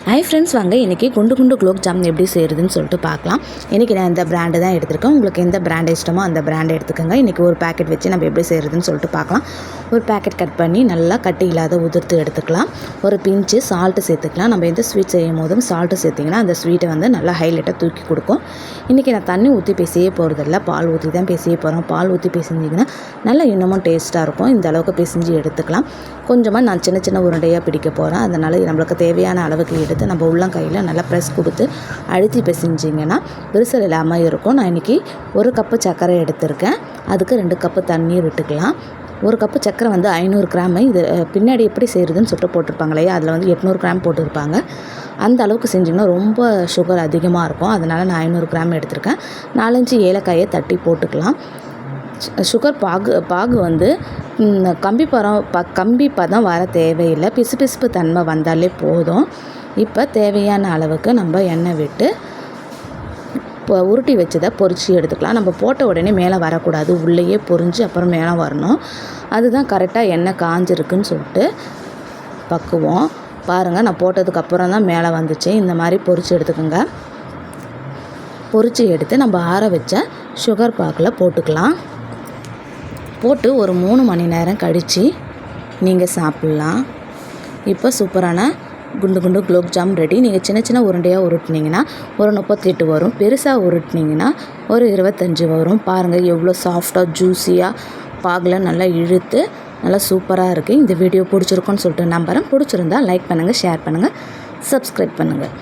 Hi friends, வாங்க இன்றைக்கி குண்டு குண்டு குலோப் ஜாமுன் எப்படி செய்கிறதுன்னு சொல்லிட்டு பார்க்கலாம். இன்றைக்கி நான் இந்த பிராண்டு தான் எடுத்திருக்கேன். உங்களுக்கு எந்த பிராண்ட் இஷ்டமோ அந்த பிராண்ட் எடுத்துக்கோங்க. இன்றைக்கி ஒரு பேக்கெட் வச்சு நம்ம எப்படி செய்கிறதுன்னு சொல்லிட்டு பார்க்கலாம். ஒரு பேக்கெட் கட் பண்ணி நல்லா கட்டி இல்லாத உதிர்த்து எடுத்துக்கலாம். ஒரு பிஞ்சு சால்ட்டு சேர்த்துக்கலாம். நம்ம எந்த ஸ்வீட் செய்யும் போதும் சால்ட்டு சேர்த்திங்கன்னா அந்த ஸ்வீட்டை வந்து நல்லா ஹைலைட்டாக தூக்கி கொடுக்கும். இன்றைக்கி நான் தண்ணி ஊற்றி பேசியே போகிறதில்ல, பால் ஊற்றி தான் பேசியே போகிறோம். பால் ஊற்றி பேசிஞ்சிங்கன்னா நல்லா இன்னமும் டேஸ்ட்டாக இருக்கும். இந்த அளவுக்கு பேசிஞ்சு எடுத்துக்கலாம். கொஞ்சமாக நான் சின்ன சின்ன உருண்டையாக பிடிக்க போகிறேன். அதனால் நம்மளுக்கு தேவையான அளவுக்கு எடுத்து நம்ம உள்ளங்கையில் நல்லா ப்ரெஸ் கொடுத்து அழுத்தி பிசைஞ்சிங்கன்னா விரிசல் இல்லாமல் இருக்கும். நான் இன்றைக்கி 1 கப்பு சர்க்கரை எடுத்திருக்கேன். அதுக்கு 2 கப்பு தண்ணீர் விட்டுக்கலாம். 1 கப்பு சர்க்கரை வந்து 500 கிராமு. இது பின்னாடி எப்படி செய்கிறதுன்னு சொல்லிட்டு போட்டிருப்பாங்க இல்லையா, அதில் வந்து 800 கிராம் போட்டிருப்பாங்க. அந்த அளவுக்கு செஞ்சிங்கன்னா ரொம்ப சுகர் அதிகமாக இருக்கும். அதனால் நான் 500 கிராம் எடுத்திருக்கேன். 4-5 ஏலக்காயை தட்டி போட்டுக்கலாம். சுகர் பாகு வந்து கம்பி பதம் வர தேவையில்லை, பிசுபிசுப்பு தன்மை வந்தாலே போதும். இப்போ தேவையான அளவுக்கு நம்ம எண்ணெய் விட்டு இப்போ உருட்டி வச்சதை பொரித்து எடுத்துக்கலாம். நம்ம போட்ட உடனே மேலே வரக்கூடாது, உள்ளேயே பொரிஞ்சு அப்புறம் மேலே வரணும். அதுதான் கரெக்டாக எண்ணெய் காஞ்சிருக்குன்னு சொல்லிட்டு பக்குவோம். பாருங்கள், நான் போட்டதுக்கப்புறம் தான் மேலே வந்துச்சு. இந்த மாதிரி பொரித்து எடுத்துக்கோங்க. பொரித்து எடுத்து நம்ம ஆற வச்ச சுகர் பாகில் போட்டுக்கலாம். போட்டு ஒரு 3 மணி நேரம் கழித்து நீங்கள் சாப்பிட்லாம். இப்போ சூப்பரான குண்டு குண்டு குலோப் ஜாம் ரெடி. நீங்கள் சின்ன சின்ன உருண்டையாக உருட்டினீங்கன்னா ஒரு 38 வரும். பெருசாக உருட்டினீங்கன்னா ஒரு 25 வரும். பாருங்கள் எவ்வளோ சாஃப்டாக ஜூஸியாக பாகில் நல்லா இழுத்து நல்லா சூப்பராக இருக்குது. இந்த வீடியோ பிடிச்சிருக்குன்னு சொல்லிட்டு நம்புகிறேன். பிடிச்சிருந்தா லைக் பண்ணுங்கள், ஷேர் பண்ணுங்கள், சப்ஸ்கிரைப் பண்ணுங்கள்.